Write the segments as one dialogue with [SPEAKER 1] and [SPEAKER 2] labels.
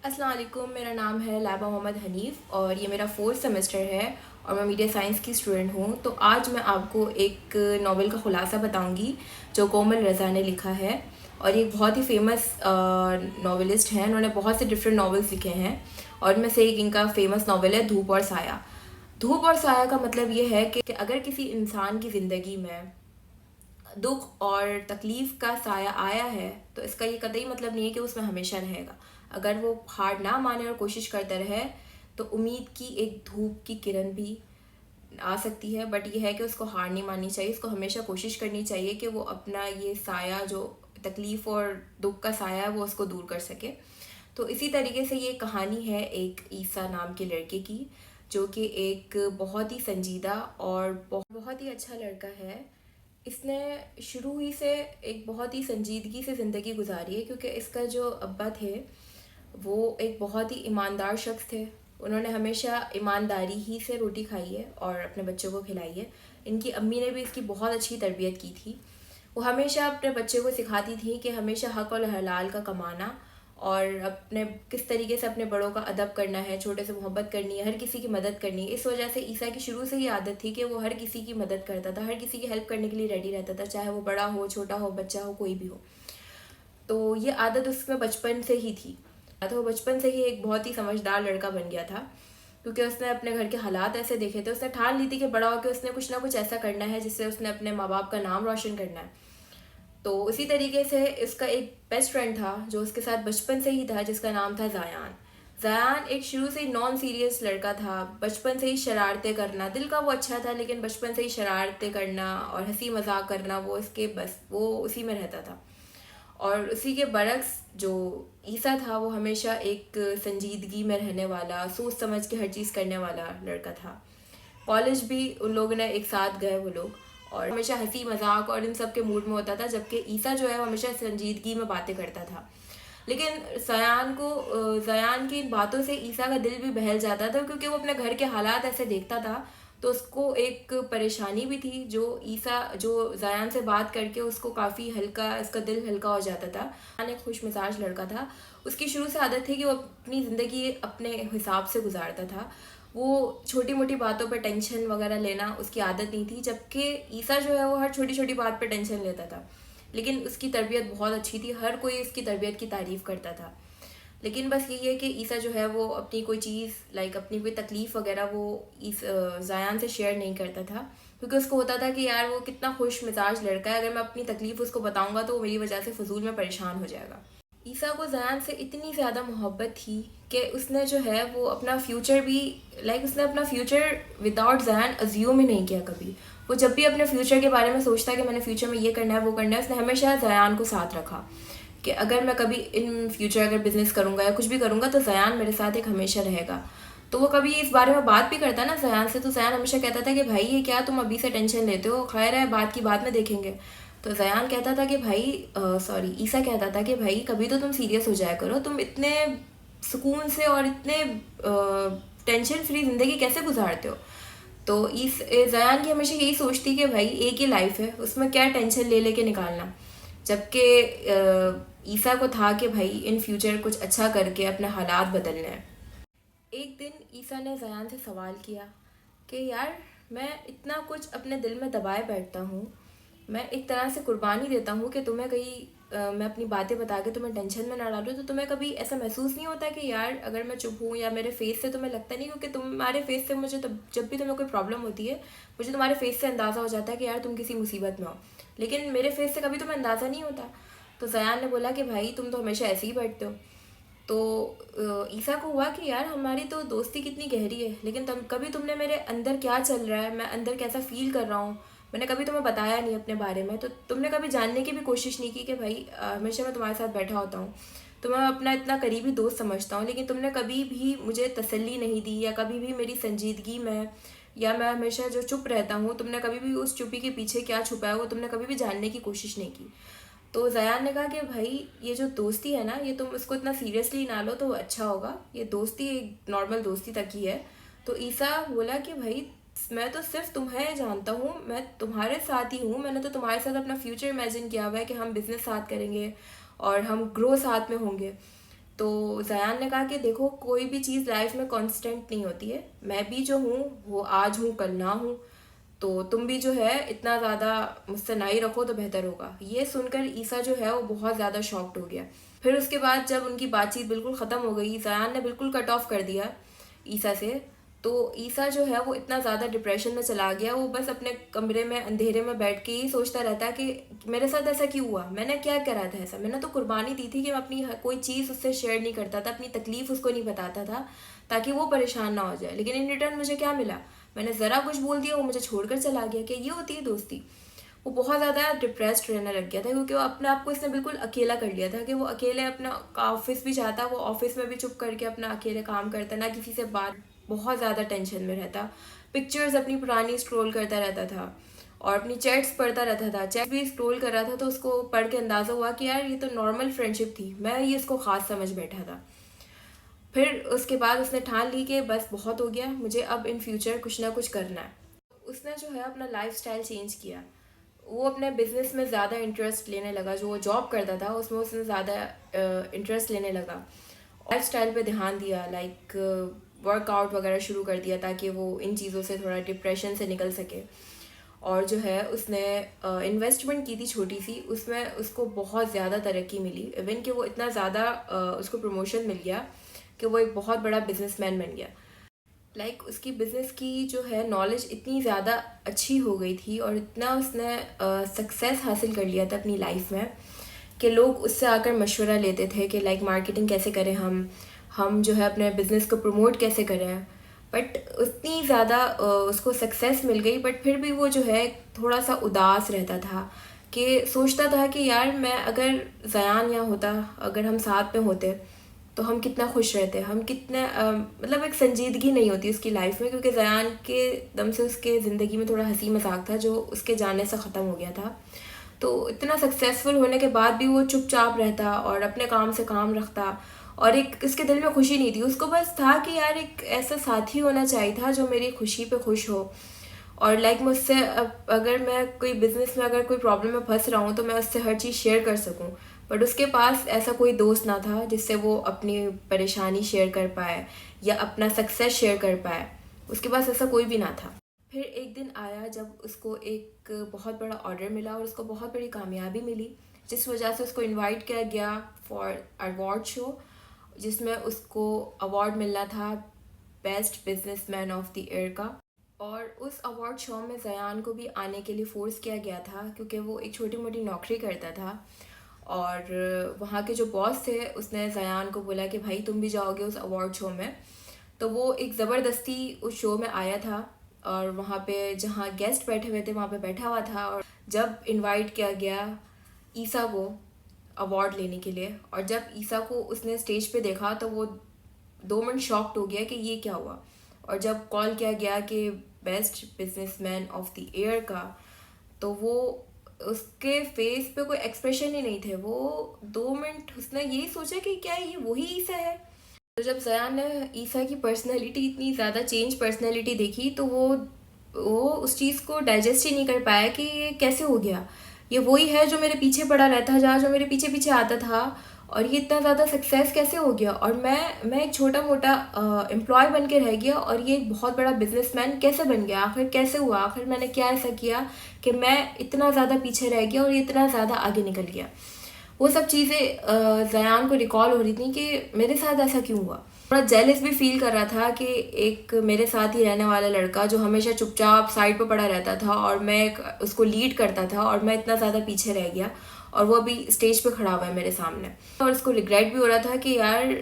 [SPEAKER 1] السلام علیکم، میرا نام ہے لائبہ محمد حنیف اور یہ میرا 4th سیمسٹر ہے اور میں میڈیا سائنس کی اسٹوڈنٹ ہوں. تو آج میں آپ کو ایک ناول کا خلاصہ بتاؤں گی جو کومل رضا نے لکھا ہے. اور یہ بہت ہی فیمس ناولسٹ ہیں. انہوں نے بہت سے ڈفرینٹ ناولس لکھے ہیں اور ان میں سے ایک ان کا فیمس ناول ہے دھوپ اور سایہ. دھوپ اور سایہ کا مطلب یہ ہے کہ اگر کسی انسان کی زندگی میں دکھ اور تکلیف کا سایہ آیا ہے تو اس کا یہ قطعی مطلب نہیں ہے کہ اس میں ہمیشہ رہے گا. اگر وہ ہار نہ مانے اور کوشش کرتا رہے تو امید کی ایک دھوپ کی کرن بھی آ سکتی ہے. بٹ یہ ہے کہ اس کو ہار نہیں ماننی چاہیے, اس کو ہمیشہ کوشش کرنی چاہیے کہ وہ اپنا یہ سایہ جو تکلیف اور دکھ کا سایہ ہے وہ اس کو دور کر سکے. تو اسی طریقے سے یہ کہانی ہے ایک عیسیٰ نام کے لڑکے کی جو کہ ایک بہت ہی سنجیدہ اور بہت ہی اچھا لڑکا ہے. اس نے شروع ہی سے ایک بہت ہی سنجیدگی سے زندگی گزاری ہے کیونکہ اس کا جو ابا تھے وہ ایک بہت ہی ایماندار شخص تھے. انہوں نے ہمیشہ ایمانداری ہی سے روٹی کھائی ہے اور اپنے بچوں کو کھلائی ہے. ان کی امی نے بھی اس کی بہت اچھی تربیت کی تھی. وہ ہمیشہ اپنے بچے کو سکھاتی تھیں کہ ہمیشہ حق اور حلال کا کمانا اور اپنے کس طریقے سے اپنے بڑوں کا ادب کرنا ہے, چھوٹے سے محبت کرنی ہے, ہر کسی کی مدد کرنی ہے. اس وجہ سے عیسیٰ کی شروع سے ہی عادت تھی کہ وہ ہر کسی کی مدد کرتا تھا, ہر کسی کی ہیلپ کرنے کے لیے ریڈی رہتا تھا, چاہے وہ بڑا ہو, چھوٹا ہو, بچہ ہو, کوئی بھی ہو. تو یہ عادت اس میں بچپن سے ہی تھی. تو وہ بچپن سے ہی ایک بہت ہی سمجھدار لڑکا بن گیا تھا کیونکہ اس نے اپنے گھر کے حالات ایسے دیکھے تھے. اس نے ٹھان لی تھی کہ بڑا ہو کے اس نے کچھ نہ کچھ ایسا کرنا ہے جس سے اس نے اپنے ماں باپ کا نام روشن کرنا ہے. تو اسی طریقے سے اس کا ایک بیسٹ فرینڈ تھا جو اس کے ساتھ بچپن سے ہی تھا جس کا نام تھا زیان. زیان ایک شروع سے ہی نان سیریس لڑکا تھا. بچپن سے ہی شرارتیں کرنا, دل کا وہ اچھا تھا لیکن بچپن سے ہی شرارتیں کرنا اور ہنسی مذاق کرنا وہ اس کے بس وہ اسی میں رہتا تھا. اور اسی کے برعکس جو عیسیٰ تھا وہ ہمیشہ ایک سنجیدگی میں رہنے والا, سوچ سمجھ کے ہر چیز کرنے والا لڑکا تھا. کالج بھی ان لوگوں نے ایک ساتھ گئے وہ لوگ اور ہمیشہ ہنسی مذاق اور ان سب کے موڈ میں ہوتا تھا, جبکہ عیسیٰ جو ہے وہ ہمیشہ سنجیدگی میں باتیں کرتا تھا. لیکن زیان کی ان باتوں سے عیسیٰ کا دل بھی بہل جاتا تھا کیونکہ وہ اپنے گھر کے حالات ایسے دیکھتا تھا. تو اس کو ایک پریشانی بھی تھی جو زیان سے بات کر کے اس کو کافی ہلکا, اس کا دل ہلکا ہو جاتا تھا. زیان ایک خوش مزاج لڑکا تھا. اس کی شروع سے عادت تھی کہ وہ اپنی زندگی اپنے حساب سے گزارتا تھا. وہ چھوٹی موٹی باتوں پہ ٹینشن وغیرہ لینا اس کی عادت نہیں تھی, جبکہ عیسیٰ جو ہے وہ ہر چھوٹی چھوٹی بات پہ ٹینشن لیتا تھا. لیکن اس کی تربیت بہت اچھی تھی, ہر کوئی اس کی تربیت کی تعریف کرتا تھا. لیکن بس یہی ہے کہ عیسیٰ جو ہے وہ اپنی کوئی چیز اپنی کوئی تکلیف وغیرہ وہ زیان سے شیئر نہیں کرتا تھا کیونکہ اس کو ہوتا تھا کہ یار وہ کتنا خوش مزاج لڑکا ہے, اگر میں اپنی تکلیف اس کو بتاؤں گا تو وہ میری وجہ سے فضول میں پریشان ہو جائے گا. عیسیٰ کو زیان سے اتنی زیادہ محبت تھی کہ اس نے جو ہے وہ اپنا فیوچر بھی اس نے اپنا فیوچر وداؤٹ زیان ازیوم ہی نہیں کیا کبھی. وہ جب بھی اپنے فیوچر کے بارے میں سوچتا ہے کہ میں نے فیوچر میں یہ کرنا ہے وہ کرنا ہے, اس نے ہمیشہ زیان کو ساتھ رکھا کہ اگر میں کبھی ان فیوچر اگر بزنس کروں گا یا کچھ بھی کروں گا تو زیان میرے ساتھ ایک ہمیشہ رہے گا. تو وہ کبھی اس بارے میں بات بھی کرتا نا زیان سے, تو زیان ہمیشہ کہتا تھا کہ بھائی یہ کیا تم ابھی سے ٹینشن لیتے ہو, خیر ہے بات کی بعد میں دیکھیں گے. تو زیان کہتا تھا کہ عیسیٰ کہتا تھا کہ بھائی کبھی تو تم سیریس ہو جایا کرو, تم اتنے سکون سے اور اتنے ٹینشن فری زندگی کیسے گزارتے ہو. تو زیان کی ہمیشہ یہی سوچتی کہ بھائی ایک ہی لائف ہے, اس میں کیا ٹینشن لے کے نکالنا. جبکہ عیسیٰ کو تھا کہ بھائی ان فیوچر کچھ اچھا کر کے اپنے حالات بدلنے ہیں. ایک دن عیسیٰ نے زیان سے سوال کیا کہ یار میں اتنا کچھ اپنے دل میں دبائے بیٹھتا ہوں, میں ایک طرح سے قربانی دیتا ہوں کہ تمہیں کہیں میں اپنی باتیں بتا کے تمہیں ٹینشن میں نہ ڈالوں, تو تمہیں کبھی ایسا محسوس نہیں ہوتا کہ یار اگر میں چپ ہوں یا میرے فیس سے تمہیں لگتا نہیں, کیونکہ تمہارے فیس سے مجھے جب بھی تمہیں کوئی پرابلم ہوتی ہے مجھے تمہارے فیس سے اندازہ ہو جاتا ہے کہ یار تم کسی مصیبت میں ہو, لیکن میرے فیس سے کبھی تمہیں اندازہ نہیں ہوتا. تو زیان نے بولا کہ بھائی تم تو ہمیشہ ایسے ہی بیٹھتے ہو. تو عیسیٰ کو ہوا کہ یار ہماری تو دوستی کتنی گہری ہے, لیکن کبھی تم نے میرے اندر کیا چل رہا ہے, میں اندر کیسا فیل کر رہا ہوں, میں نے کبھی تمہیں بتایا نہیں اپنے بارے میں, تو تم نے کبھی جاننے کی بھی کوشش نہیں کی کہ بھائی ہمیشہ میں تمہارے ساتھ بیٹھا ہوتا ہوں, تمہیں اپنا اتنا قریبی دوست سمجھتا ہوں, لیکن تم نے کبھی بھی مجھے تسلی نہیں دی یا کبھی بھی میری سنجیدگی میں یا میں ہمیشہ جو چپ رہتا ہوں تم نے کبھی بھی اس چپی کے پیچھے کیا چھپا ہے وہ تم نے کبھی بھی جاننے کی کوشش نہیں کی. تو زیان نے کہا کہ بھائی یہ جو دوستی ہے نا یہ تم اس کو اتنا سیریسلی نہ لو تو اچھا ہوگا, یہ دوستی ایک نارمل دوستی تک ہی ہے. تو عیسیٰ بولا کہ بھائی میں تو صرف تمہیں جانتا ہوں, میں تمہارے ساتھ ہی ہوں, میں نے تو تمہارے ساتھ اپنا فیوچر امیجن کیا ہوا ہے کہ ہم بزنس ساتھ کریں گے اور ہم گرو ساتھ میں ہوں گے. تو زیان نے کہا کہ دیکھو کوئی بھی چیز لائف میں کانسٹنٹ نہیں ہوتی ہے، میں بھی جو ہوں وہ آج ہوں کل نہ ہوں، تو تم بھی جو ہے اتنا زیادہ مجھ سے نہ ہی رکھو تو بہتر ہوگا. یہ سن کر عیسیٰ جو ہے وہ بہت زیادہ شاکڈ ہو گیا. پھر اس کے بعد جب ان کی بات چیت بالکل ختم ہو گئی، زیان نے بالکل کٹ آف کر دیا عیسیٰ سے، تو عیسیٰ جو ہے وہ اتنا زیادہ ڈپریشن میں چلا گیا. وہ بس اپنے کمرے میں اندھیرے میں بیٹھ کے ہی سوچتا رہتا کہ میرے ساتھ ایسا کیوں ہوا، میں نے کیا کرا تھا ایسا. میں نے تو قربانی دی تھی کہ میں اپنی کوئی چیز اس سے شیئر نہیں کرتا تھا، اپنی تکلیف اس کو نہیں بتاتا تھا تاکہ وہ پریشان نہ ہو جائے، لیکن ان ریٹرن مجھے کیا ملا، میں نے ذرا کچھ بول دیا وہ مجھے چھوڑ کر چلا گیا. کہ یہ ہوتی ہے دوستی. وہ بہت زیادہ ڈپریسڈ رہنے لگ گیا تھا کیونکہ وہ اپنے آپ کو اس نے بالکل اکیلا کر لیا تھا کہ وہ اکیلے اپنا آفس بھی جاتا، وہ آفس میں بھی چپ کر کے اپنا اکیلے کام کرتا، نہ کسی سے بات، بہت زیادہ ٹینشن میں رہتا، پکچرز اپنی پرانی اسکرول کرتا رہتا تھا اور اپنی چیٹس پڑھتا رہتا تھا. چیٹ بھی اسکرول کر رہا تھا تو اس کو پڑھ کے اندازہ ہوا کہ یار یہ تو نارمل فرینڈ شپ تھی، میں یہ اس کو خاص سمجھ بیٹھا تھا. پھر اس کے بعد اس نے ٹھان لی کہ بس بہت ہو گیا، مجھے اب ان فیوچر کچھ نہ کچھ کرنا ہے. اس نے جو ہے اپنا لائف سٹائل چینج کیا. وہ اپنے بزنس میں زیادہ انٹرسٹ لینے لگا، جو وہ جاب کرتا تھا اس میں اس نے زیادہ انٹرسٹ لینے لگا. لائف سٹائل پہ دھیان دیا، لائک ورک آؤٹ وغیرہ شروع کر دیا تاکہ وہ ان چیزوں سے تھوڑا ڈپریشن سے نکل سکے. اور جو ہے اس نے انویسٹمنٹ کی تھی چھوٹی سی، اس میں اس کو بہت زیادہ ترقی ملی، ایون کہ وہ اتنا زیادہ اس کو پروموشن مل گیا کہ وہ ایک بہت بڑا بزنس مین بن گیا. لائک اس کی بزنس کی جو ہے نالج اتنی زیادہ اچھی ہو گئی تھی اور اتنا اس نے سکسیس حاصل کر لیا تھا اپنی لائف میں کہ لوگ اس سے آ کر مشورہ لیتے تھے کہ لائک مارکیٹنگ کیسے کریں، ہم جو ہے اپنے بزنس کو پروموٹ کیسے کریں. بٹ اتنی زیادہ اس کو سکسیس مل گئی، بٹ پھر بھی وہ جو ہے تھوڑا سا اداس رہتا تھا کہ سوچتا تھا کہ یار میں اگر زیان یہاں ہوتا، اگر ہم ساتھ میں ہوتے تو ہم کتنا خوش رہتے، ہم کتنے مطلب ایک سنجیدگی نہیں ہوتی اس کی لائف میں، کیونکہ زیان کے دم سے اس کے زندگی میں تھوڑا ہنسی مذاق تھا جو اس کے جانے سے ختم ہو گیا تھا. تو اتنا سکسیزفل ہونے کے بعد بھی وہ چپ چاپ رہتا اور اپنے کام سے کام رکھتا، اور ایک اس کے دل میں خوشی نہیں تھی. اس کو بس تھا کہ یار ایک ایسا ساتھی ہونا چاہیے تھا جو میری خوشی پہ خوش ہو، اور لائک مجھ سے اگر میں کوئی بزنس میں اگر کوئی پرابلم میں پھنس رہا ہوں تو میں اس سے ہر چیز شیئر کر سکوں. بٹ اس کے پاس ایسا کوئی دوست نہ تھا جس سے وہ اپنی پریشانی شیئر کر پائے یا اپنا سکسیس شیئر کر پائے. اس کے پاس ایسا کوئی بھی نہ تھا. پھر ایک دن آیا جب اس کو ایک بہت بڑا آرڈر ملا اور اس کو بہت بڑی کامیابی ملی، جس وجہ سے اس کو انوائٹ کیا گیا فار ایوارڈ شو، جس میں اس کو ایوارڈ ملنا تھا best businessman of the year کا. اور اس ایوارڈ شو میں زیان کو بھی آنے کے لیے فورس کیا گیا تھا کیونکہ وہ ایک چھوٹی موٹی نوکری کرتا تھا. اور وہاں کے جو باس تھے اس نے زیان کو بولا کہ بھائی تم بھی جاؤ گے اس ایوارڈ شو میں. تو وہ ایک زبردستی اس شو میں آیا تھا اور وہاں پہ جہاں گیسٹ بیٹھے ہوئے تھے وہاں پہ بیٹھا ہوا تھا. اور جب انوائٹ کیا گیا عیسیٰ کو ایوارڈ لینے کے لیے، اور جب عیسیٰ کو اس نے اسٹیج پہ دیکھا تو وہ 2 منٹ شاکڈ ہو گیا کہ یہ کیا ہوا. اور جب کال کیا گیا کہ best businessman of the year کا، تو وہ اس کے فیس پہ کوئی ایکسپریشن ہی نہیں تھے. وہ 2 منٹ اس نے یہی سوچا کہ کیا یہ وہی عیسیٰ ہے. تو جب زیان نے عیسیٰ کی پرسنالٹی اتنی زیادہ چینج پرسنالٹی دیکھی تو وہ اس چیز کو ڈائجسٹ ہی نہیں کر پایا کہ یہ کیسے ہو گیا، یہ وہی ہے جو میرے پیچھے پڑا رہتا جہاں، جو میرے پیچھے پیچھے آتا تھا، اور یہ اتنا زیادہ سکسیس کیسے ہو گیا، اور میں ایک چھوٹا موٹا امپلائی بن کے رہ گیا اور یہ ایک بہت بڑا بزنس مین کیسے بن گیا، آخر کیسے ہوا، آخر میں نے کیا ایسا کیا کہ میں اتنا زیادہ پیچھے رہ گیا اور یہ اتنا زیادہ آگے نکل گیا. وہ سب چیزیں زیان کو ریکال ہو رہی تھیں کہ میرے ساتھ ایسا کیوں ہوا. تھوڑا جیلس بھی فیل کر رہا تھا کہ ایک میرے ساتھ ہی رہنے والا لڑکا جو ہمیشہ چپ چاپ سائڈ پہ پڑا رہتا تھا اور میں اس کو لیڈ کرتا تھا، اور میں اتنا زیادہ پیچھے رہ گیا اور وہ ابھی اسٹیج پہ کھڑا ہوا ہے میرے سامنے. اور اس کو ریگریٹ بھی ہو رہا تھا کہ یار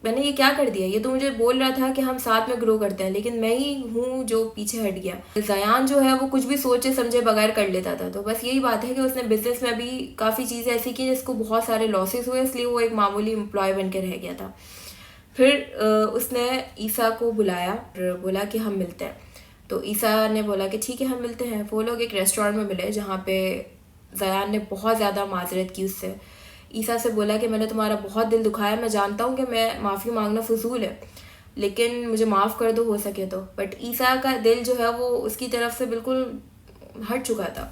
[SPEAKER 1] میں نے یہ کیا کر دیا، یہ تو مجھے بول رہا تھا کہ ہم ساتھ میں گرو کرتے ہیں لیکن میں ہی ہوں جو پیچھے ہٹ گیا. زیان جو ہے وہ کچھ بھی سوچے سمجھے بغیر کر لیتا تھا. تو بس یہی بات ہے کہ اس نے بزنس میں بھی کافی چیزیں ایسی کی جس کو بہت سارے لاسز ہوئے، اس لیے وہ ایک معمولی امپلائی بن کے رہ گیا تھا. پھر اس نے عیسیٰ کو بلایا اور بولا کہ ہم ملتے ہیں. تو عیسیٰ نے بولا کہ ٹھیک ہے ہم ملتے ہیں. وہ لوگ ایک ریسٹورینٹ میں ملے جہاں پہ زیان نے بہت زیادہ معذرت کی اس سے. عیسیٰ سے بولا کہ میں نے تمہارا بہت دل دکھایا، میں جانتا ہوں کہ میں معافی مانگنا فضول ہے لیکن مجھے معاف کر دو ہو سکے تو. بٹ عیسیٰ کا دل جو ہے وہ اس کی طرف سے بالکل ہٹ چکا تھا.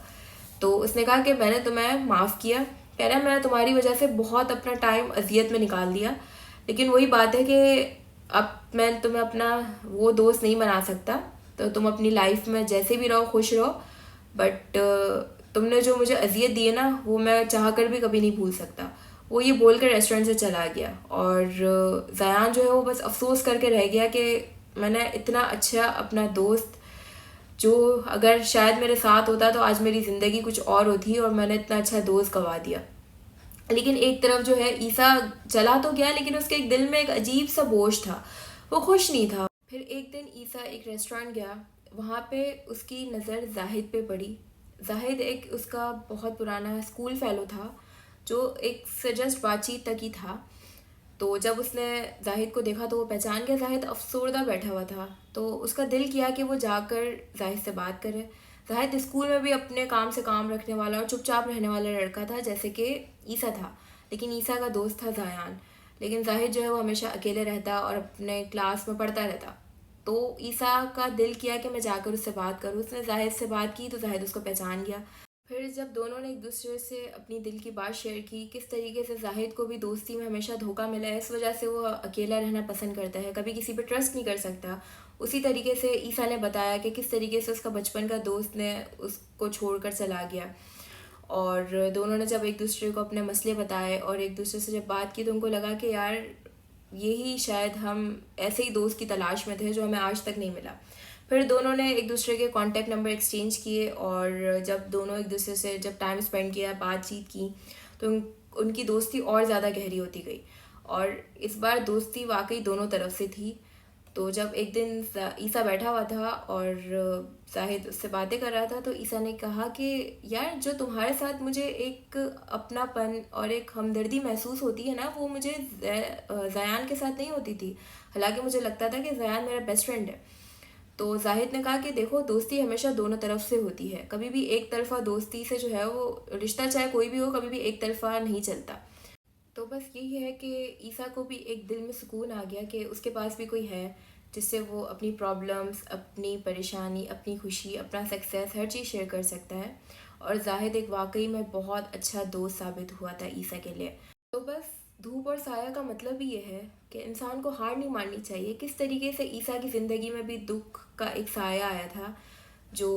[SPEAKER 1] تو اس نے کہا کہ میں نے تمہیں معاف کیا کہہ رہا ہے میں تمہاری وجہ سے بہت اپنا ٹائم اذیت میں نکال دیا، لیکن وہی بات ہے کہ اب میں تمہیں اپنا وہ دوست نہیں بنا سکتا، تو تم اپنی لائف میں جیسے بھی رہو خوش رہو، بٹ تم نے جو مجھے اذیت دی ہے نا وہ میں چاہ کر بھی کبھی نہیں بھول سکتا۔ وہ یہ بول کر ریسٹورینٹ سے چلا گیا، اور زیان جو ہے وہ بس افسوس کر کے رہ گیا کہ میں نے اتنا اچھا اپنا دوست، جو اگر شاید میرے ساتھ ہوتا تو آج میری زندگی کچھ اور ہوتی، اور میں نے اتنا اچھا دوست گنوا دیا۔ لیکن ایک طرف جو ہے عیسیٰ چلا تو گیا، لیکن اس کے ایک دل میں ایک عجیب سا بوجھ تھا، وہ خوش نہیں تھا۔ پھر ایک دن عیسیٰ ایک ریسٹورینٹ گیا، وہاں پہ اس کی نظر زاہد پہ پڑی۔ زاہد ایک اس کا بہت پرانا اسکول فیلو تھا، جو ایک سے جسٹ بات چیت تک ہی تھا۔ تو جب اس نے زاہد کو دیکھا تو وہ پہچان گیا، زاہد افسردہ بیٹھا ہوا تھا، تو اس کا دل کیا کہ وہ جا کر زاہد سے بات کرے۔ زاہد اسکول میں بھی اپنے کام سے کام رکھنے والا اور چپ چاپ رہنے والا لڑکا تھا جیسے کہ عیسیٰ تھا، لیکن عیسیٰ کا دوست تھا زیان۔ لیکن زاہد جو ہے وہ ہمیشہ اکیلے رہتا اور اپنے کلاس میں پڑھتا رہتا۔ تو عیسیٰ کا دل کیا کہ میں جا کر اس سے بات کروں۔ اس نے زاہد سے بات کی تو زاہد اس کو پہچان گیا۔ پھر جب دونوں نے ایک دوسرے سے اپنی دل کی بات شیئر کی، کس طریقے سے زاہد کو بھی دوستی میں ہمیشہ دھوکہ ملا ہے، اس وجہ سے وہ اکیلا رہنا پسند کرتا ہے، کبھی کسی پہ ٹرسٹ نہیں کر سکتا، اسی طریقے سے عیسیٰ نے بتایا کہ کس طریقے سے اس کا بچپن کا دوست نے اس کو چھوڑ کر چلا گیا۔ اور دونوں نے جب ایک دوسرے کو اپنے مسئلے بتائے اور ایک دوسرے سے جب بات کی تو ان کو لگا کہ یار یہی شاید ہم ایسے ہی دوست کی تلاش میں تھے جو ہمیں آج تک نہیں ملا۔ پھر دونوں نے ایک دوسرے کے کانٹیکٹ نمبر ایکسچینج کیے، اور جب دونوں ایک دوسرے سے جب ٹائم اسپینڈ کیا، بات چیت کی، تو ان کی دوستی اور زیادہ گہری ہوتی گئی، اور اس بار دوستی واقعی دونوں طرف سے تھی۔ تو جب ایک دن عیسیٰ بیٹھا ہوا تھا اور زاہد اس سے باتیں کر رہا تھا تو عیسیٰ نے کہا کہ یار جو تمہارے ساتھ مجھے ایک اپنا پن اور ایک ہمدردی محسوس ہوتی ہے نا، وہ مجھے زیان کے ساتھ نہیں ہوتی تھی، حالانکہ مجھے لگتا تھا کہ زیان میرا بیسٹ فرینڈ ہے۔ تو زاہد نے کہا کہ دیکھو دوستی ہمیشہ دونوں طرف سے ہوتی ہے، کبھی بھی ایک طرفہ دوستی سے جو ہے وہ رشتہ چاہے کوئی بھی ہو کبھی بھی ایک طرفہ نہیں چلتا۔ تو بس یہی ہے کہ عیسیٰ کو بھی ایک دل میں سکون آ گیا کہ اس کے پاس بھی کوئی ہے جس سے وہ اپنی پرابلمس، اپنی پریشانی، اپنی خوشی، اپنا سکسیس ہر چیز شیئر کر سکتا ہے، اور زاہد ایک واقعی میں بہت اچھا دوست ثابت ہوا تھا عیسیٰ کے لیے۔ تو بس دھوپ اور سایہ کا مطلب ہی یہ ہے کہ انسان کو ہار نہیں ماننی چاہیے۔ کس طریقے سے عیسیٰ کی زندگی میں بھی دکھ کا ایک سایہ آیا تھا، جو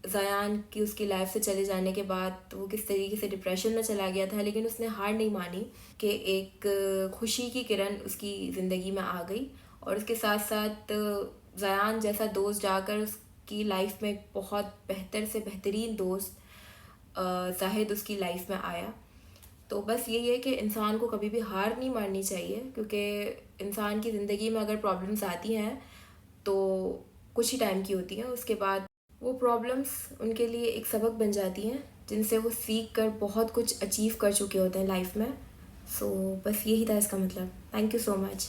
[SPEAKER 1] زیان کی اس کی لائف سے چلے جانے کے بعد وہ کس طریقے سے ڈپریشن میں چلا گیا تھا، لیکن اس نے ہار نہیں مانی کہ ایک خوشی کی کرن اس کی زندگی میں آ گئی، اور اس کے ساتھ ساتھ زیان جیسا دوست جا کر اس کی لائف میں ایک بہت بہتر سے بہترین دوست زاہد اس کی لائف میں آیا۔ تو بس یہی ہے کہ انسان کو کبھی بھی ہار نہیں ماننی چاہیے، کیونکہ انسان کی زندگی میں اگر پرابلمس آتی ہیں تو کچھ ہی ٹائم کی ہوتی ہیں، اس کے بعد وہ پرابلمس ان کے لیے ایک سبق بن جاتی ہیں جن سے وہ سیکھ کر بہت کچھ اچیو کر چکے ہوتے ہیں لائف میں۔ سو بس یہی تھا اس کا مطلب۔ Thank you so much.